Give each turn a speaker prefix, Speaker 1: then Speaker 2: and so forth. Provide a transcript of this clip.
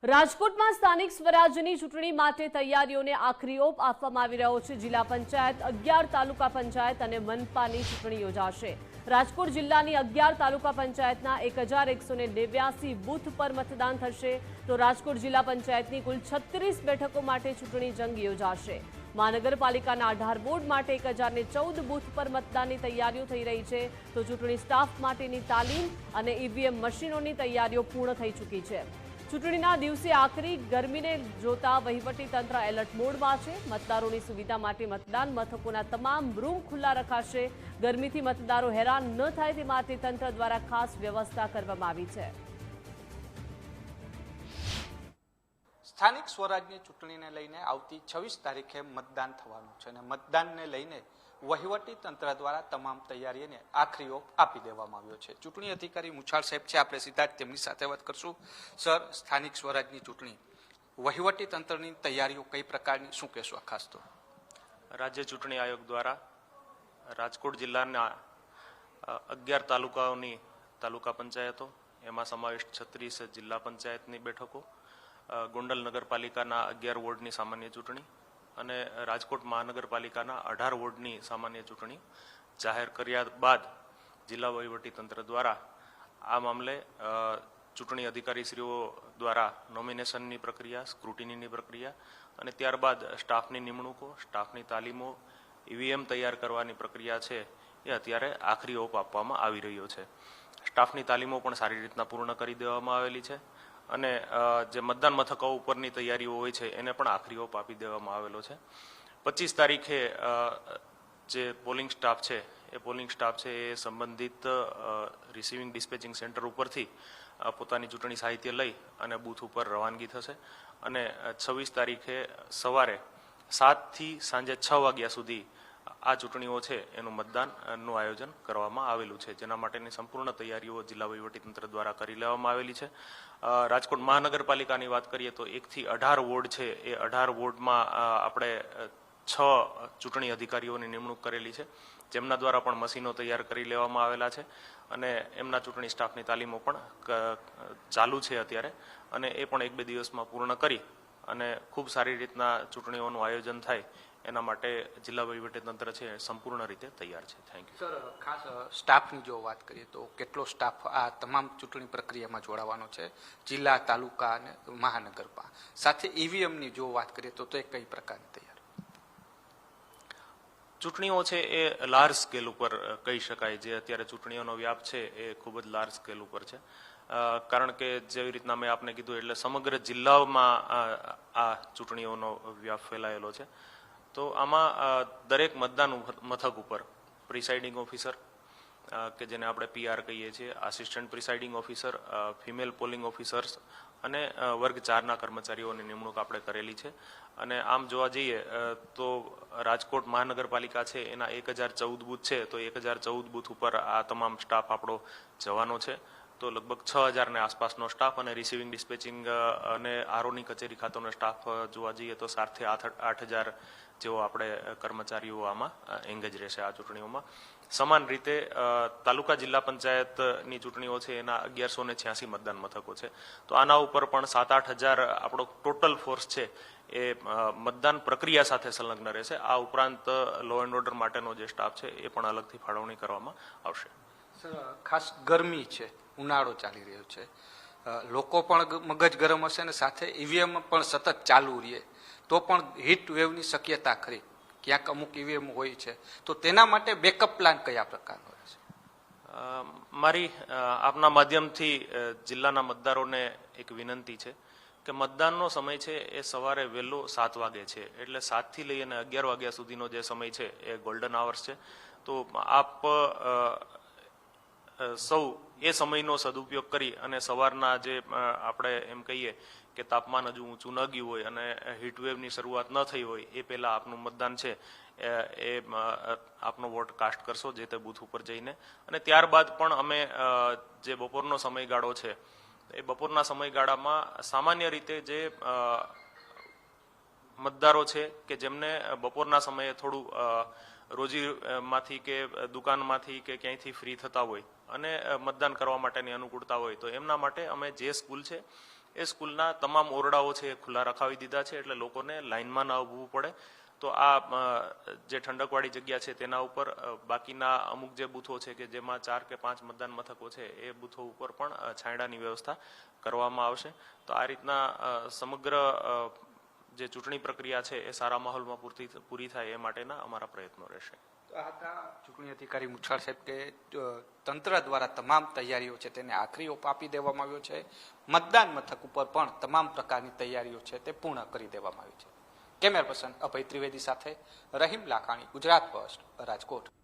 Speaker 1: રાજકોટમાં સ્થાનિક સ્વરાજ્યની ચૂંટણી માટે તૈયારીઓને આખરી ઓપ આપવામાં આવી રહ્યો છે। જિલ્લા પંચાયત, 11 તાલુકા પંચાયત અને મનપાની ચૂંટણી યોજાશે। રાજકોટ જિલ્લાની 11 તાલુકા પંચાયતના 1189 બૂથ પર મતદાન થશે, તો રાજકોટ જિલ્લા પંચાયતની કુલ 36 બેઠકો માટે ચૂંટણી જંગ યોજાશે। મહાનગરપાલિકાના 18 વોર્ડ માટે 1014 બૂથ પર મતદાનની તૈયારીઓ થઈ રહી છે, તો ચૂંટણી સ્ટાફ માટેની તાલીમ અને ઈવીએમ મશીનોની તૈયારીઓ પૂર્ણ થઈ ચૂકી છે। ચૂંટણીના દિવસે આખરી ગરમીને જોતા વહીવટી તંત્ર એલર્ટ મોડમાં છે। મતદારોની સુવિધા માટે મતદાન મથકોના તમામ રૂમ ખુલ્લા રખાશે। ગરમીથી મતદારો હેરાન ન થાય તે માટે તંત્ર દ્વારા ખાસ વ્યવસ્થા કરવામાં આવી છે।
Speaker 2: સ્થાનિક સ્વરાજની ચૂંટણીને લઈને આવતી 26 તારીખે મતદાન થવાનું છે અને મતદાનને લઈને વહીવટી તંત્ર દ્વારા તમામ તૈયારીઓને આખરી ઓપ આપી દેવામાં આવ્યો છે। ચૂંટણી અધિકારી મુછાળ સાહેબ છે, આપણે સીધા જ તેમની સાથે વાત કરશું। સર, સ્થાનિક સ્વરાજની ચૂંટણી વહીવટી તંત્રની તૈયારીઓ કઈ પ્રકારની, શું કહેશો ખાસ તો?
Speaker 3: રાજ્ય ચૂંટણી આયોગ દ્વારા રાજકોટ જિલ્લાના 11 તાલુકાઓની તાલુકા પંચાયતો, એમાં સમાવિષ્ટ 36 જિલ્લા પંચાયતની બેઠકો, ગોંડલ નગરપાલિકાના 11 વોર્ડની સામાન્ય ચૂંટણી અને રાજકોટ મહાનગરપાલિકાના 18 વોર્ડની સામાન્ય ચૂંટણી જાહેર કર્યા બાદ જિલ્લા વહીવટીતંત્ર દ્વારા આ મામલે ચૂંટણી અધિકારીશ્રીઓ દ્વારા નોમિનેશનની પ્રક્રિયા, સ્ક્રુટિનીની પ્રક્રિયા અને ત્યારબાદ સ્ટાફની નિમણૂકો, સ્ટાફની તાલીમો, ઈવીએમ તૈયાર કરવાની પ્રક્રિયા છે એ અત્યારે આખરી ઓપ આપવામાં આવી રહ્યો છે। સ્ટાફની તાલીમો પણ સારી રીતના પૂર્ણ કરી દેવામાં આવેલી છે અને જે મતદાન મથકો ઉપરની તૈયારીઓ હોય છે એને પણ આખરી ઓપ આપી દેવામાં આવેલો છે। 25 તારીખે જે પોલિંગ સ્ટાફ છે એ પોલિંગ સ્ટાફ છે એ સંબંધિત રિસીવિંગ ડિસ્પેચિંગ સેન્ટર ઉપરથી પોતાની ચૂંટણી સાહિત્ય લઈ અને બૂથ ઉપર રવાનગી થશે અને 26 તારીખે સવારે 7 થી સાંજે 6 વાગ્યા સુધી આ ચૂંટણીઓ છે એનું મતદાનનું આયોજન કરવામાં આવેલું છે, જેના માટેની સંપૂર્ણ તૈયારીઓ જિલ્લા વહીવટીતંત્ર દ્વારા કરી લેવામાં આવેલી છે। રાજકોટ મહાનગરપાલિકાની વાત કરીએ તો 1 થી 18 વોર્ડ છે એ 18 વોર્ડમાં આપણે 6 ચૂંટણી અધિકારીઓની નિમણૂક કરેલી છે, જેમના દ્વારા પણ મશીનો તૈયાર કરી લેવામાં આવેલા છે અને એમના ચૂંટણી સ્ટાફની તાલીમો પણ ચાલુ છે અત્યારે અને એ પણ 1-2 દિવસમાં પૂર્ણ કરી અને ખૂબ સારી રીતના ચૂંટણીઓનું આયોજન થાય એના માટે જિલ્લા વહીવટીતંત્ર છે સંપૂર્ણ રીતે તૈયાર છે। થેન્ક યુ
Speaker 2: સર, ખાસ સ્ટાફની જો વાત કરીએ તો કેટલો સ્ટાફ આ તમામ ચૂંટણી પ્રક્રિયામાં જોડાવાનો છે, જિલ્લા, તાલુકા અને મહાનગરપાલિકા સાથે? ઈવીએમની જો વાત કરીએ તો એ કઈ પ્રકારની તૈયારી?
Speaker 3: ચૂંટણીઓ છે એ લાર્જ સ્કેલ ઉપર કહી શકાય, જે અત્યારે ચૂંટણીઓનો વ્યાપ છે એ ખૂબ જ લાર્જ સ્કેલ ઉપર છે, કારણ કે જેવી રીતના મેં આપને કીધું એટલે સમગ્ર જિલ્લાઓમાં આ ચૂંટણીઓનો વ્યાપ ફેલાયેલો છે। તો આમાં દરેક મતદાન મથક ઉપર પ્રિસાઇડિંગ ઓફિસર કે જેને આપણે PR કહીએ છીએ, assistant presiding officer, female polling officers અને વર્ગ 4ના કર્મચારીઓની નિમણૂક આપણે કરેલી છે અને આમ જોવા જઈએ તો રાજકોટ મહાનગરપાલિકા છે એના 1014 બૂથ છે, તો 1014 બૂથ ઉપર આ તમામ સ્ટાફ આપણો જવાનો છે, તો લગભગ 6000 આસપાસનો સ્ટાફ અને રિસીવિંગ ડિસ્પેચિંગ અને આરઓની કચેરી ખાતેનો સ્ટાફ જોવા જઈએ તો 7 થી 8000 જેવો આપણે કર્મચારીઓ આમાં એંગેજ રહેશે આ ચૂંટણીઓમાં। સમાન રીતે તાલુકા જિલ્લા પંચાયતની ચૂંટણીઓ છે એના 1186 મતદાન મથકો છે, તો આના ઉપર પણ 7-8 હજાર આપણો ટોટલ ફોર્સ છે એ મતદાન પ્રક્રિયા સાથે સંલગ્ન રહેશે। આ ઉપરાંત લો એન્ડ ઓર્ડર માટેનો જે સ્ટાફ છે એ પણ અલગથી ફાળવણી કરવામાં આવશે।
Speaker 2: સર, ખાસ ગરમી છે, ઉનાળો ચાલી રહ્યો છે, લોકો પણ મગજ ગરમ હશે અને સાથે ઈવીએમ પણ સતત ચાલુ રહે તો પણ હીટ વેવની શક્યતા ખરી, ક્યાંક અમુક ઈવીએમ હોય છે, તો તેના માટે બેકઅપ પ્લાન કયા પ્રકારનો રહેશે?
Speaker 3: મારી આપના માધ્યમથી જિલ્લાના મતદારોને એક વિનંતી છે કે મતદાનનો સમય છે એ સવારે વહેલો 7 વાગે છે, એટલે 7 થી લઈ અને 11 વાગ્યા સુધીનો જે સમય છે એ ગોલ્ડન આવર્સ છે, તો આપ સૌ એ સમયનો સદુપયોગ કરી અને સવારના જે આપણે એમ કહીએ કે તાપમાન હજુ ઊંચું ન ગયું હોય અને હીટવેવની શરૂઆત ન થઈ હોય એ પહેલાં આપનું મતદાન છે એ આપનો વોટ કાસ્ટ કરશો જે તે બૂથ ઉપર જઈને। અને ત્યારબાદ પણ અમે જે બપોરનો સમયગાળો છે એ બપોરના સમયગાળામાં સામાન્ય રીતે જે મતદારો છે કે જેમને બપોરના સમયે થોડું રોજીમાંથી કે દુકાનમાંથી કે ક્યાંયથી ફ્રી થતા હોય અને મતદાન કરવા માટેની અનુકૂળતા હોય તો એમના માટે અમે જે સ્કૂલ છે એ સ્કૂલના તમામ ઓરડાઓ છે એ ખુલ્લા રખાવી દીધા છે, એટલે લોકોને લાઇનમાં ન ઊભવું પડે. તો આ જે ઠંડકવાળી જગ્યા છે તેના ઉપર બાકીના અમુક જે બૂથો છે કે જેમાં 4 કે 5 મતદાન મથકો છે એ બૂથો ઉપર પણ છાંયડાની વ્યવસ્થા કરવામાં આવશે. તો આ રીતના સમગ્ર જે ચૂંટણી પ્રક્રિયા છે એ સારા માહોલમાં પૂરી થાય એ માટેના અમારા પ્રયત્નો રહેશે.
Speaker 2: આ હતા ચૂંટણી અધિકારી મુછાળ સાહેબ કે તંત્ર દ્વારા તમામ તૈયારીઓ છે તેને આખરી ઓપ આપી દેવામાં આવ્યો છે. મતદાન મથક ઉપર પણ તમામ પ્રકારની તૈયારીઓ છે તે પૂર્ણ કરી દેવામાં આવી છે. કેમેરા પર્સન અભય ત્રિવેદી સાથે રહીમ લાખાણી, ગુજરાત ફર્સ્ટ, રાજકોટ.